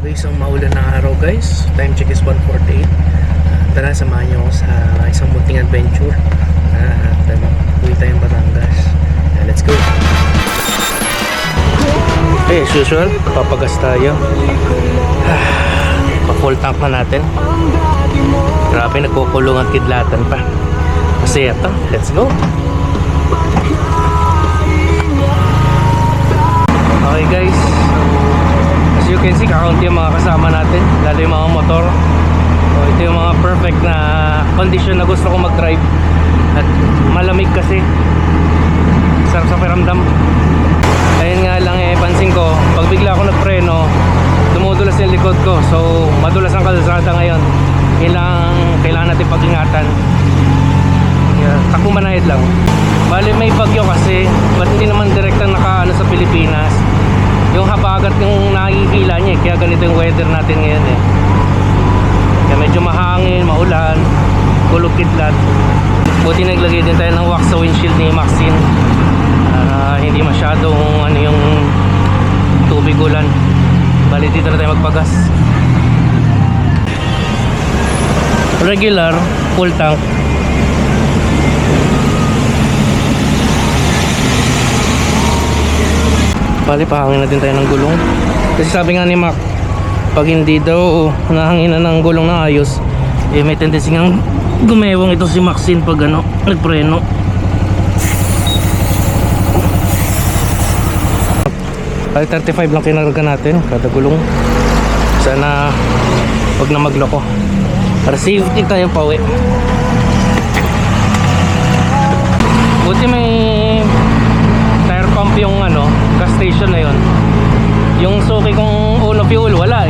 Isang maulan na araw guys. Time check is 1:48. Tara, samahan niyo ako sa isang munting adventure. Uwi tayong Batangas. Let's go. Okay, as usual, papagas tayo. Pa-full tank na natin. Grabe, nagkukulong ang kidlatan pa. Kasi ito, let's go. Okay guys, as you can see, kakaunti yung mga kasama natin, lalo yung mga motor. So, ito yung mga perfect na condition na gusto ko mag-drive. At malamig kasi, sarap sa pakiramdam. Ayun nga lang pansin ko, pag bigla ako nagpreno, dumudulas yung likod ko. So madulas ang kalsada ngayon. Kailangan natin pag-ingatan. Takbo manahid lang. Bali may bagyo kasi, ba't hindi naman direktang nakaano sa Pilipinas. Yung habagat yung nakikila niya kaya ganito yung weather natin ngayon Kaya medyo mahangin, maulan, kulog kidlat. Buti naglagay din tayo ng wax sa windshield ni Maxine. Hindi masyadong yung tubig ulan. Bali dito na tayo magpagas. Regular, full tank. Bali pahangin natin tayo ng gulong. Kasi sabi nga ni Mac, pag hindi daw nahanginan ng gulong na ayos, may tendency nga gumewang ito si Maxine pag nagpreno. Ay 35 lang kinarga natin kada gulong. Sana wag na magloko. Para safety tayo pauwi. Buti may tire pump yung gas station na yon. Yung suki kong Uno Fuel wala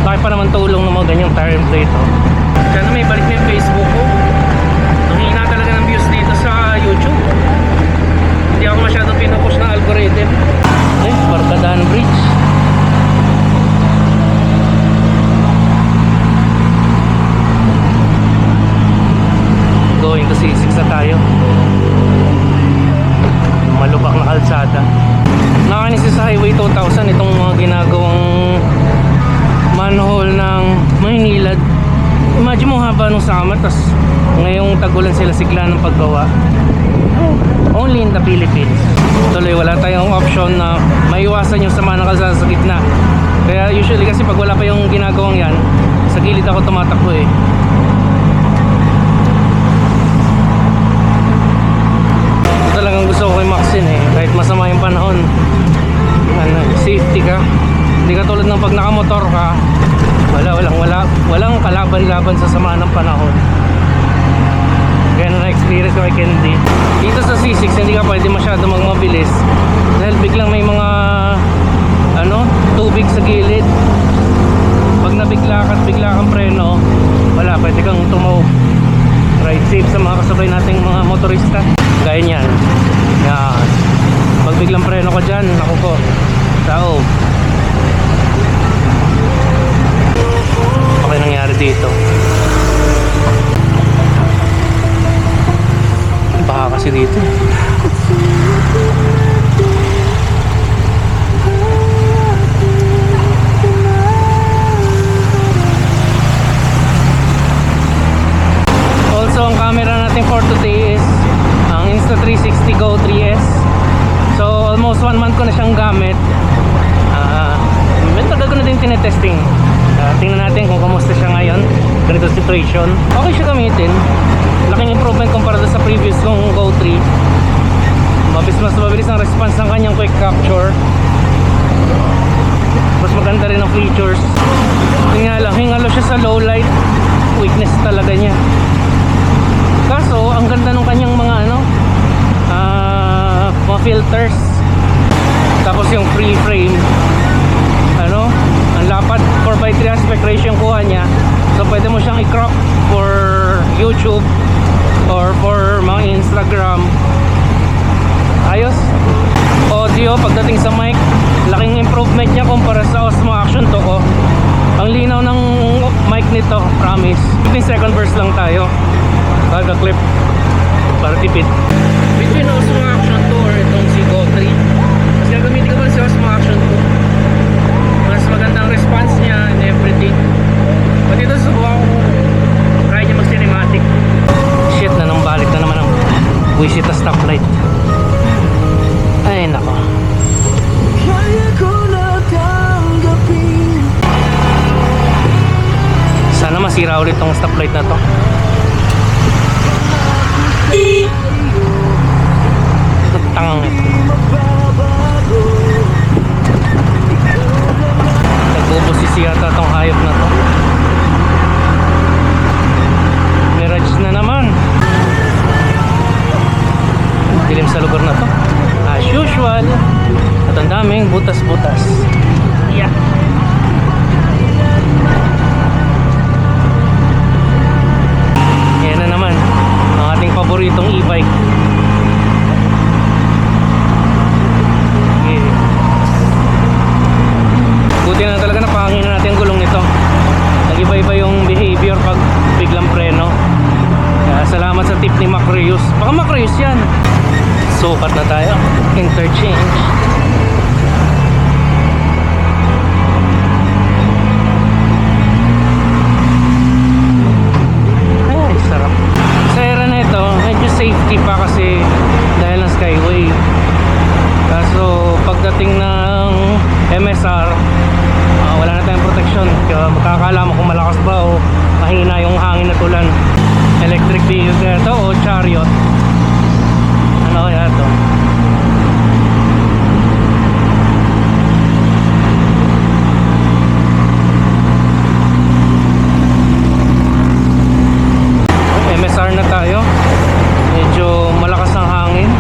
Bakit pa naman tulong ng mga ganyang tire plate Sana may balik na yung Facebook ko. Nakihina talaga ng views dito sa YouTube. Hindi ako masyadong pinupush ng algorithm. Barkadahan Bridge. Going to C6 na tayo. Malubak na kalsada. Nakakanis sa Highway 2000 itong mga ginagawang manhole ng Maynila. Imagine mo haba nung summer, tas ngayong tag-ulan sila sigla ng paggawa. Only in the Philippines. Tuloy wala tayong option na maiwasan yung sama ng kalsada sa gitna. Kaya usually kasi pag wala pa yung ginagawang yan, sa gilid ako tumatakbo Talagang gusto ko kay Maxine kahit masama yung panahon. Safety ka. Hindi ka tulad ng pag nakamotor ka, walang kalaban-laban sa sama ng panahon. Kaya na-experience ko kay Kennedy. Dito sa C6 hindi ka pwede masyado magmabilis dahil biglang may mga tubig sa gilid. Pag nabigla ka at bigla kang preno, wala, pwede kang tumawag. Ride safe sa mga kasabay nating mga motorista. Gaya niyan. Yan. Pag biglang preno ko dyan, ako po, tao. Okay nangyari dito. Baka kasi dito. Also ang camera natin for today is ang Insta360 Go 3S. So almost 1 month ko na siyang gamit. Tagal ko na din tinetesting. Tingnan natin kung kamusta siya ngayon. Ganito situation. Okay siya gamitin. Laking improvement kumpara sa previous kong Go 3. Mas mabilis ang response ng kanyang quick capture. Mas maganda rin ang features. Hingalo siya sa low light. Weakness talaga niya. Kaso ang ganda ng kanyang mga mga filters. Tapos yung free frame, ang lapad 4:3 aspect ratio yung kuha niya. So pwede mo siyang i-crop for YouTube or for mga Instagram. Ayos. Audio, pagdating sa mic, laking improvement niya kumpara sa Osmo Action 2 ko. Ang linaw ng mic nito, promise. 15 second burst lang tayo. Kada clip para tipid. Between Osmo Action 2 or itong si Go 3, mas gagamitin ko ba si Osmo Action 2? masira ulit tong stoplight na to. Tangang nagbubusis yata tong hayop na to. Mirage na naman. Dilim sa lugar na to as usual, at ang daming butas-butas. Yeah. Yan na naman ang ating paboritong e-bike. Okay. Buti na talaga napahangin na natin ang gulong nito. Nag-iba-iba yung behavior pag biglang preno. Kaya salamat sa tip ni Macreus. Baka Macreus yan. Sukat na tayo. Interchange. Ay, sarap. Sa era na ito, medyo safety pa kasi dahil ng Skyway. Kaso pagdating ng MSR, wala na tayong protection. Kaya makakala mo kung malakas ba o mahina yung hangin at ulan. Electric vehicle ito o chariot. Ano kaya ito? MSR na tayo. Medyo malakas ang hangin.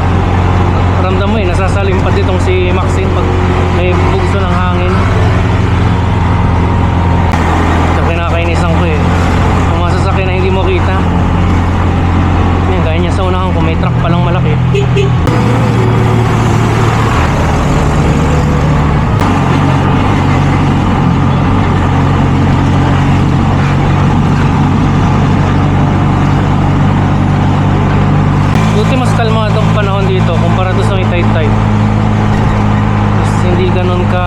Ramdam mo nasasalimpad itong si Maxine pag may bugso ng hangin. Ito kinakainisan ko kung masasakyan na hindi mo kita. Yan, gaya niya sa unahan ko, may truck palang malaki. Buti mas kalmado ang panahon dito kumpara doon sa may Taytay. Hindi ganun ka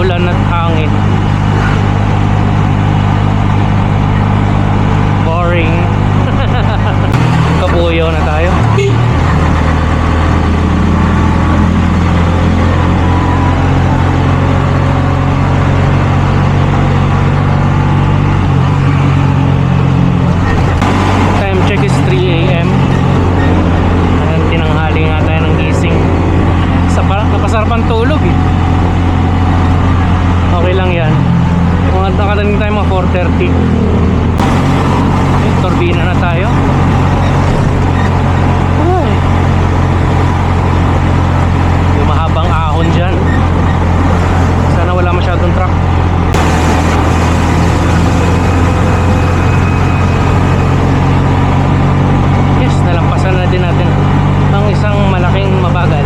ulan at hangin. Boring. Kabuyo na tayo. Time check is 3 AM. Ayan, tinanghali nga tayo ng gising. Napasarapan tulog Okay lang yan. Mga nakadating tayo mga 4:30. Turbina na tayo. Ay. Yung mahabang ahon dyan. Sana wala masyadong truck. Yes, nalampasan na din natin ang isang malaking mabagal.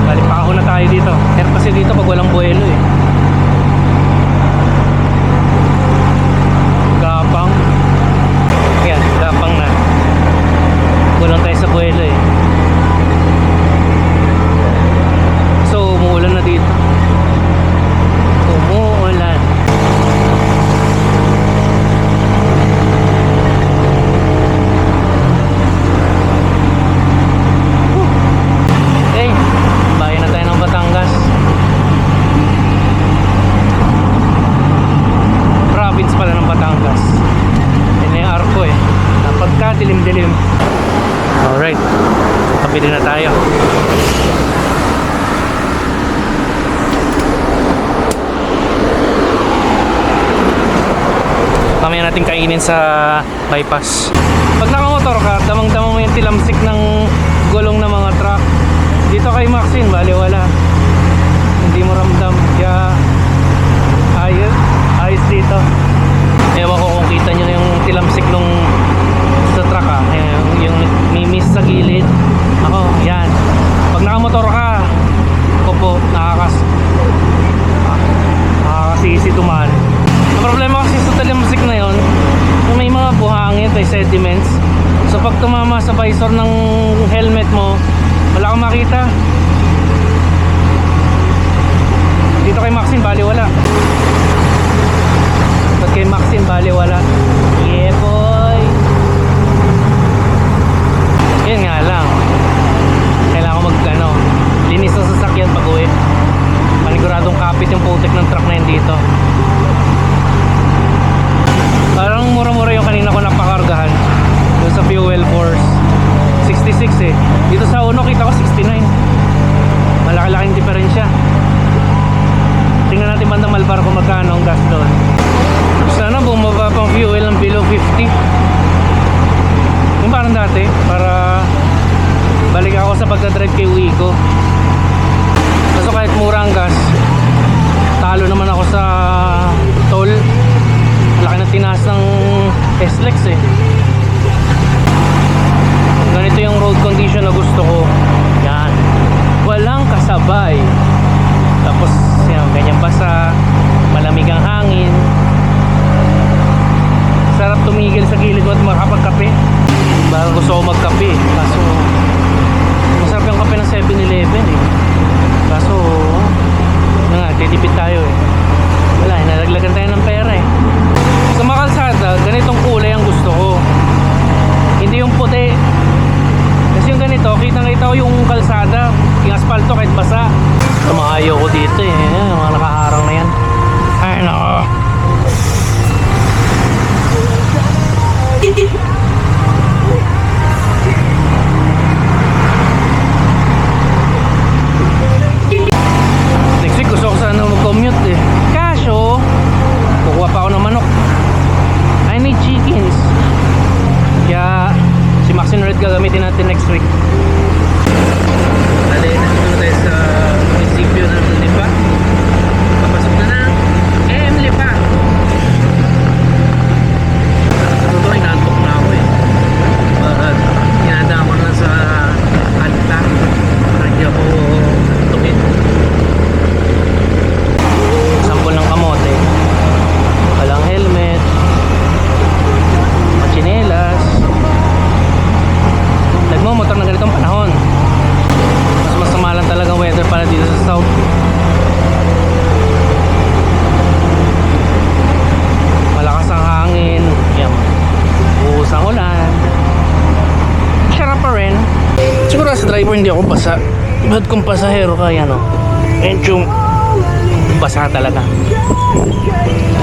Balik pa ako na tayo dito. Pero kasi dito pag walang buwelo Gapang. Ayan, gapang na. Walang tayo sa buwelo So, umuulan na dito. Umuulan. Okay, bayan na tayo ng Batangas. Province pala ng Batangas. Yan na yung arko Napagka dilim-dilim. Alright, kapili na tayo. Mamaya natin kainin sa bypass. Pag nakamotor ka, damang-damang mo yung tilamsik ng gulong ng mga truck. Dito kay Maxine, baliwala. Hindi mo ramdam. Kaya ayos dito. Ewan ko kung kita nyo yung tilamsik nung sa truck yung mimis sa gilid. Ako, yan. Pag nakamotor ka, nakakasisi tumaan. Ang problema kasi sa tilamsik na yon, may mga buhangin, may sediments. So pag tumama sa visor ng helmet mo, wala kang makita. Dito kay Maxine, baliwala. Pag kay Maxine, baliwala. Yeah boy. Yan nga lang, kailangan ko linis sa sasakyan pag uwi. Paniguradong kapit yung putik ng truck na yun dito. dito eh. Ayan, mga nakaharang na yan. Ay, nako. Next week gusto ko sana mag-commute eh. Kaso, kukuha pa ako ng manok. I need chickens. Kaya, si Maxine Red gagamitin natin next week. Bale, nandito tayo sa munisipyo ng Lipa. Papasok na ng Lipa. Totoo, inaantok na ako eh. Ginadaan ko na sa kanta. Hindi ako tukin. Sampol ng kamote. Walang helmet. Machinelas. Nagmamotor na ganitong panahon. Mas masama lang talaga weather para dito sa south. Malakas ang hangin. Yan. Buhos ang ulan. Sarap pa rin. Siguro sa driver hindi ako basa. Ba't kung pasahero ka yan o? Medyo basa talaga.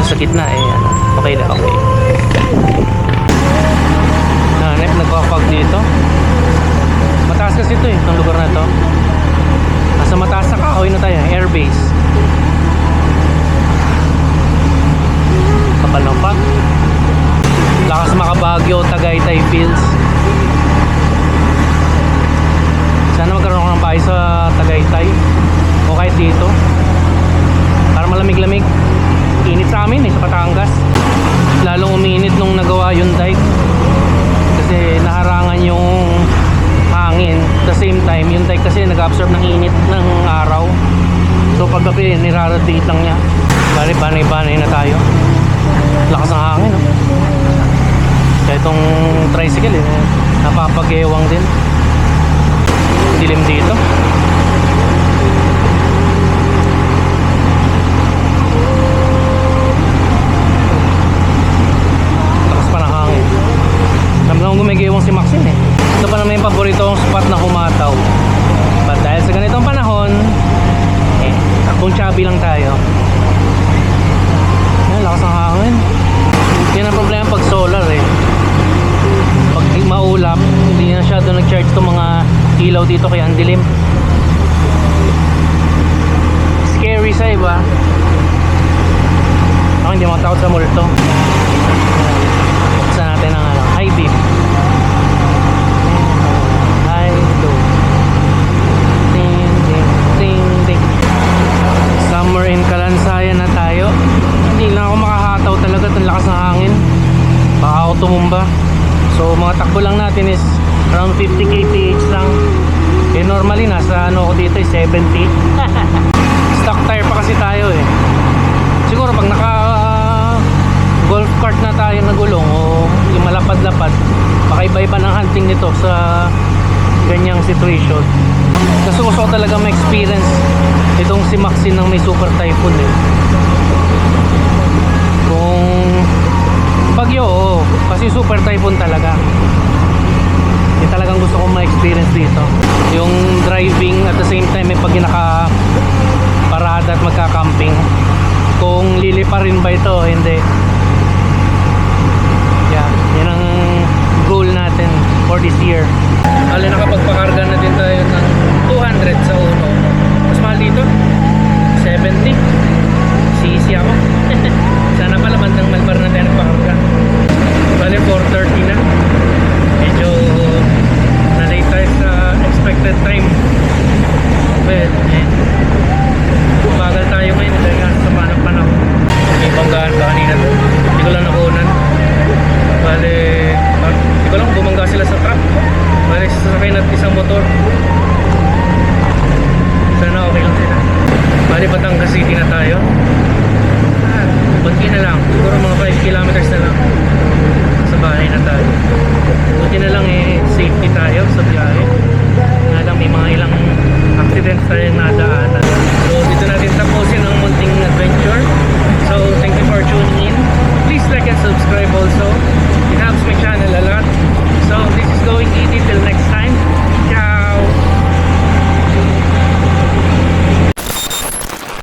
Sa gitna eh. Ano, okay na okay. Hanep, nagpapag dito. Mataas kasi ito eh, itong lugar na to. Nasa mataas na kahoy na tayo, airbase. Kapal ng fog. Lakas Makabagyo, Tagaytay Fields. Sana magkaroon ako ng bahay sa Tagaytay o kahit dito para malamig-lamig. Init sa amin eh, sa Batangas. Lalong uminit nung nagawa yung dike kasi naharangan yung hangin. At the same time, yung dike kasi nag-absorb ng init ng araw. So paggabi, niraradiate lang niya. Bali, banay-banay na tayo. Lakas ng hangin, no? Kaya itong tricycle, eh, napapagewang din. Dilim dito. Lakas pa ng hangin. Namang gumigewang si Maxine eh. Ito pa naman yung paborito kong spot na humataw. But dahil sa ganitong panahon, eh, takbong chubby lang tayo. Ayan, lakas ng hangin. Yan ang problema pag solar eh. Pag maulap, hindi na siya doon nag-charge itong mga ilaw dito kaya ang dilim. Scary sa iba. Ako hindi matakot sa multo. Buksan natin ang high beam. High low. Ding ding ding ding. Summer in Kalansayan na tayo. Hindi lang ako makahataw talaga ng lakas ng hangin. Baka ako tumumba. So mga takbo lang natin is around 50 kph lang. Eh normally nasa ano ko dito is 70. Stock tire pa kasi tayo eh. Siguro pag naka golf cart na tayo na gulong o yung malapad-lapad, baka iba-iba ng hunting nito sa ganyang situation. Kasi gusto ko talaga ma-experience itong si Maxine ng may super typhoon eh. Kung bagyo, oo. Kasi super typhoon talaga. Yung talagang gusto kong ma-experience dito. Yung driving at the same time may pag naka-parada at magka-camping. Kung lilipa rin ba ito o hindi. Yeah, yan ang goal natin for this year. Alin nakapagpakarga na din tayo ng 200 sa uno. Mas mahal dito? 70. Sisi ako. Sana pala bandang Malbar na tayo nagpakarga. Bale 4:30 na. Medyo na-late tayo sa expected time. But bagal tayo ngayon dahil nga sa panap-panap. May banggaan ka kanina to. Hindi ko lang nakunan. Bale, hindi ko lang bumangga sila sa truck. Bale, sasakay natin isang motor. Sana okay lang sila. Bale, Batangas City na tayo. Bunti na lang. Siguro mga 5 kilometers na lang. Sa bahay na tayo. Buti na lang eh, safety tayo sa biyahe. Nga lang may mga ilang accidents tayo nadaanan. So dito natin tapusin ang munting adventure. So thank you for tuning in. Please like and subscribe also. It helps my channel